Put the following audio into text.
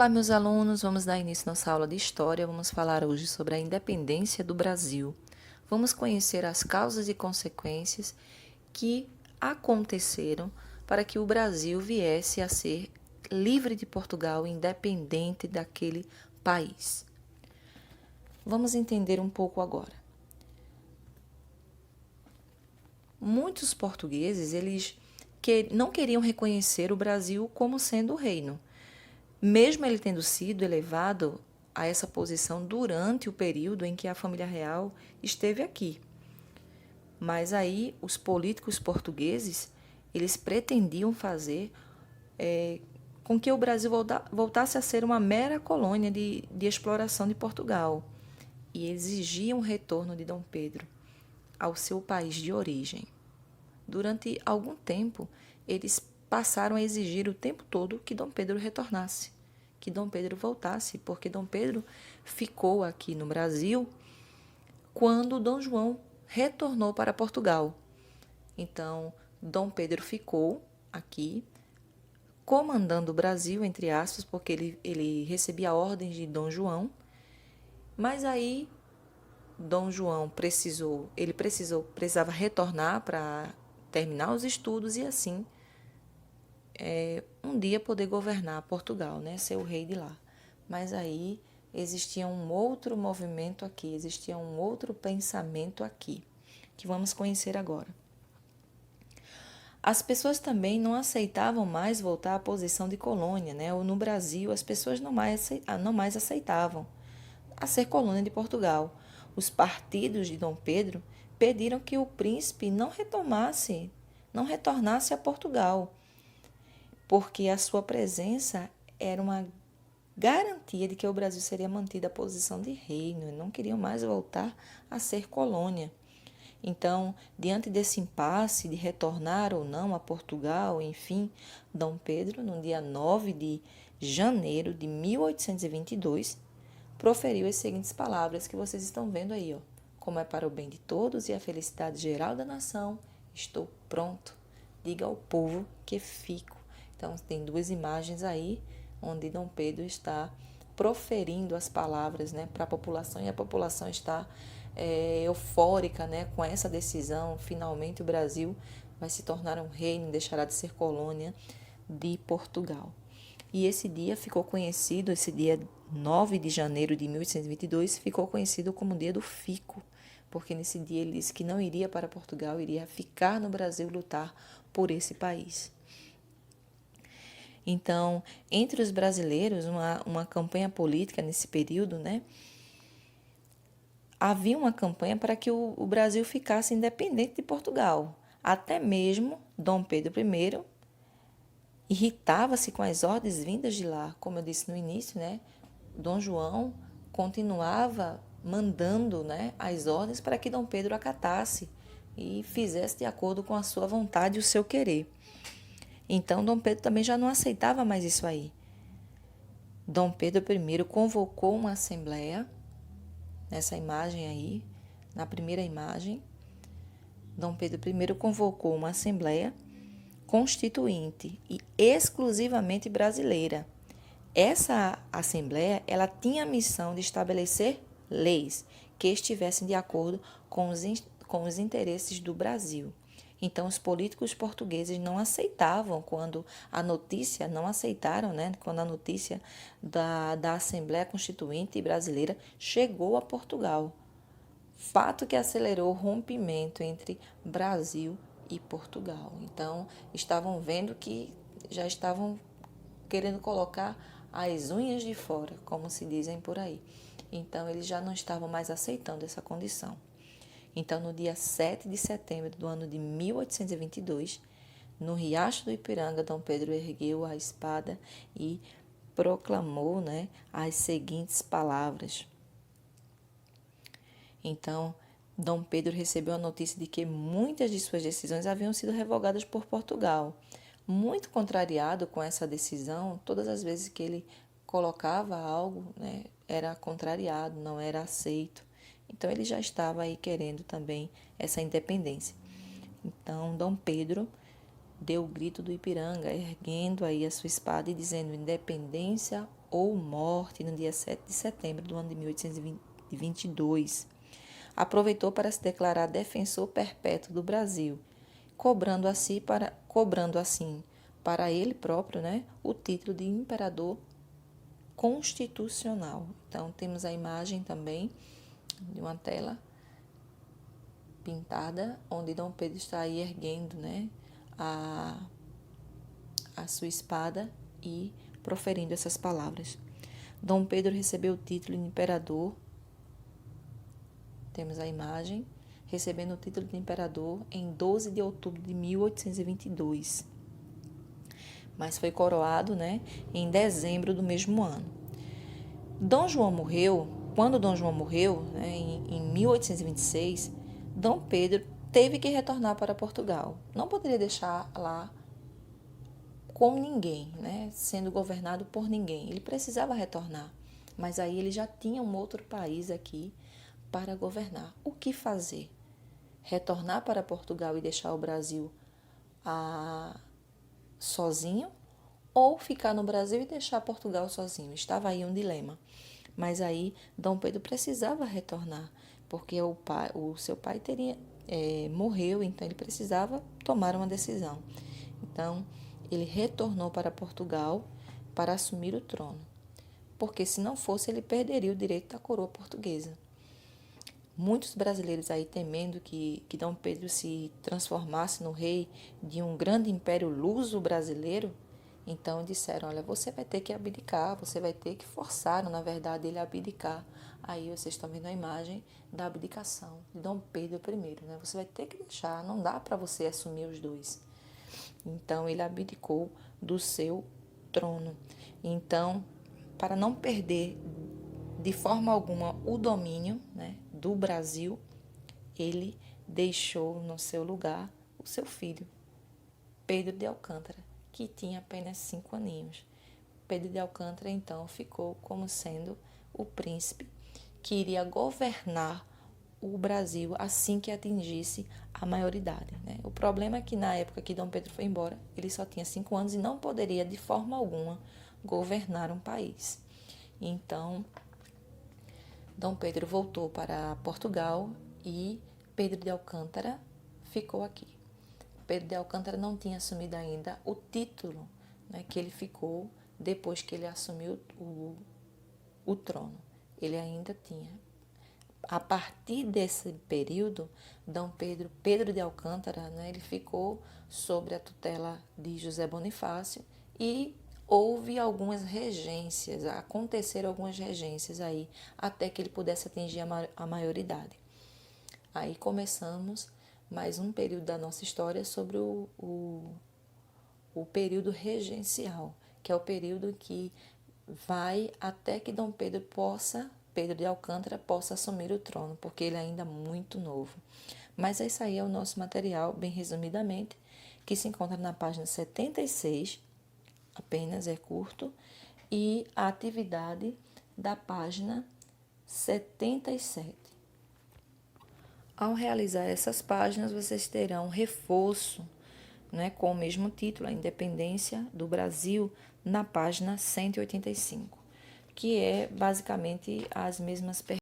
Olá, meus alunos, vamos dar início à nossa aula de História. Vamos falar hoje sobre a independência do Brasil. Vamos conhecer as causas e consequências que aconteceram para que o Brasil viesse a ser livre de Portugal, independente daquele país. Vamos entender um pouco agora. Muitos portugueses, eles não queriam reconhecer o Brasil como sendo o reino, mesmo ele tendo sido elevado a essa posição durante o período em que a família real esteve aqui. Mas aí os políticos portugueses, eles pretendiam fazer com que o Brasil voltasse a ser uma mera colônia de exploração de Portugal e exigiam o retorno de Dom Pedro ao seu país de origem. Durante algum tempo, eles passaram a exigir o tempo todo que Dom Pedro retornasse, que Dom Pedro voltasse, porque Dom Pedro ficou aqui no Brasil quando Dom João retornou para Portugal. Então, Dom Pedro ficou aqui, comandando o Brasil, entre aspas, porque ele recebia ordens de Dom João, mas aí Dom João precisava retornar para terminar os estudos e assim um dia poder governar Portugal, né, ser o rei de lá. Mas aí existia um outro movimento aqui, existia um outro pensamento aqui, que vamos conhecer agora. As pessoas também não aceitavam mais voltar à posição de colônia, né? Ou no Brasil, as pessoas não mais aceitavam a ser colônia de Portugal. Os partidos de Dom Pedro pediram que o príncipe não retornasse a Portugal, porque a sua presença era uma garantia de que o Brasil seria mantido a posição de reino e não queriam mais voltar a ser colônia. Então, diante desse impasse de retornar ou não a Portugal, enfim, Dom Pedro, no dia 9 de janeiro de 1822, proferiu as seguintes palavras que vocês estão vendo aí, ó. Como é para o bem de todos e a felicidade geral da nação, estou pronto. Diga ao povo que fico. Então, tem duas imagens aí, onde Dom Pedro está proferindo as palavras, né, para a população, e a população está eufórica, né, com essa decisão. Finalmente o Brasil vai se tornar um reino, deixará de ser colônia de Portugal. E esse dia ficou conhecido, esse dia 9 de janeiro de 1822, ficou conhecido como o dia do fico, porque nesse dia ele disse que não iria para Portugal, iria ficar no Brasil e lutar por esse país. Então, entre os brasileiros, uma campanha política nesse período, né? Havia uma campanha para que o Brasil ficasse independente de Portugal. Até mesmo Dom Pedro I irritava-se com as ordens vindas de lá. Como eu disse no início, né? Dom João continuava mandando, né, as ordens para que Dom Pedro acatasse e fizesse de acordo com a sua vontade e o seu querer. Então, Dom Pedro também já não aceitava mais isso aí. Dom Pedro I convocou uma assembleia, nessa imagem aí, na primeira imagem, Dom Pedro I convocou uma assembleia constituinte e exclusivamente brasileira. Essa assembleia, ela tinha a missão de estabelecer leis que estivessem de acordo com os interesses do Brasil. Então, os políticos portugueses não aceitavam quando a notícia, não aceitaram, né, quando a notícia da Assembleia Constituinte Brasileira chegou a Portugal. Fato que acelerou o rompimento entre Brasil e Portugal. Então, estavam vendo que já estavam querendo colocar as unhas de fora, como se dizem por aí. Então, eles já não estavam mais aceitando essa condição. Então, no dia 7 de setembro do ano de 1822, no Riacho do Ipiranga, Dom Pedro ergueu a espada e proclamou, né, as seguintes palavras. Então, Dom Pedro recebeu a notícia de que muitas de suas decisões haviam sido revogadas por Portugal. Muito contrariado com essa decisão, todas as vezes que ele colocava algo, né, era contrariado, não era aceito. Então, ele já estava aí querendo também essa independência. Então, Dom Pedro deu o grito do Ipiranga, erguendo aí a sua espada e dizendo: independência ou morte no dia 7 de setembro do ano de 1822. Aproveitou para se declarar defensor perpétuo do Brasil, cobrando assim para ele próprio, né, o título de imperador constitucional. Então, temos a imagem também de uma tela pintada, onde Dom Pedro está aí erguendo, né, a sua espada e proferindo essas palavras. Dom Pedro recebeu o título de imperador, temos a imagem, recebendo o título de imperador em 12 de outubro de 1822, mas foi coroado, né, em dezembro do mesmo ano. Quando Dom João morreu, né, em 1826, Dom Pedro teve que retornar para Portugal. Não poderia deixar lá com ninguém, né, sendo governado por ninguém. Ele precisava retornar, mas aí ele já tinha um outro país aqui para governar. O que fazer? Retornar para Portugal e deixar o Brasil sozinho, ou ficar no Brasil e deixar Portugal sozinho? Estava aí um dilema. Mas aí Dom Pedro precisava retornar, porque o seu pai morreu, então ele precisava tomar uma decisão. Então, ele retornou para Portugal para assumir o trono, porque se não fosse, ele perderia o direito da coroa portuguesa. Muitos brasileiros aí temendo que Dom Pedro se transformasse no rei de um grande império luso-brasileiro, então disseram, olha, você vai ter que abdicar, você vai ter que forçar, na verdade, ele a abdicar. Aí vocês estão vendo a imagem da abdicação de Dom Pedro I, né? Você vai ter que deixar, não dá para você assumir os dois. Então, ele abdicou do seu trono. Então, para não perder de forma alguma o domínio, né, do Brasil, ele deixou no seu lugar o seu filho, Pedro de Alcântara, que tinha apenas 5 aninhos. Pedro de Alcântara, então, ficou como sendo o príncipe que iria governar o Brasil assim que atingisse a maioridade, né? O problema é que na época que Dom Pedro foi embora, ele só tinha 5 anos e não poderia de forma alguma governar um país. Então, Dom Pedro voltou para Portugal e Pedro de Alcântara ficou aqui. Pedro de Alcântara não tinha assumido ainda o título, né, que ele ficou depois que ele assumiu o trono. Ele ainda tinha. A partir desse período, Pedro de Alcântara, né, ele ficou sob a tutela de José Bonifácio e houve algumas regências, aconteceram algumas regências aí, até que ele pudesse atingir a maioridade. Aí começamos mais um período da nossa história sobre o período regencial, que é o período que vai até que Pedro de Alcântara possa assumir o trono, porque ele é ainda muito novo. Mas esse aí é o nosso material, bem resumidamente, que se encontra na página 76, apenas é curto, e a atividade da página 77. Ao realizar essas páginas, vocês terão reforço, né, com o mesmo título, A Independência do Brasil, na página 185, que é basicamente as mesmas perguntas.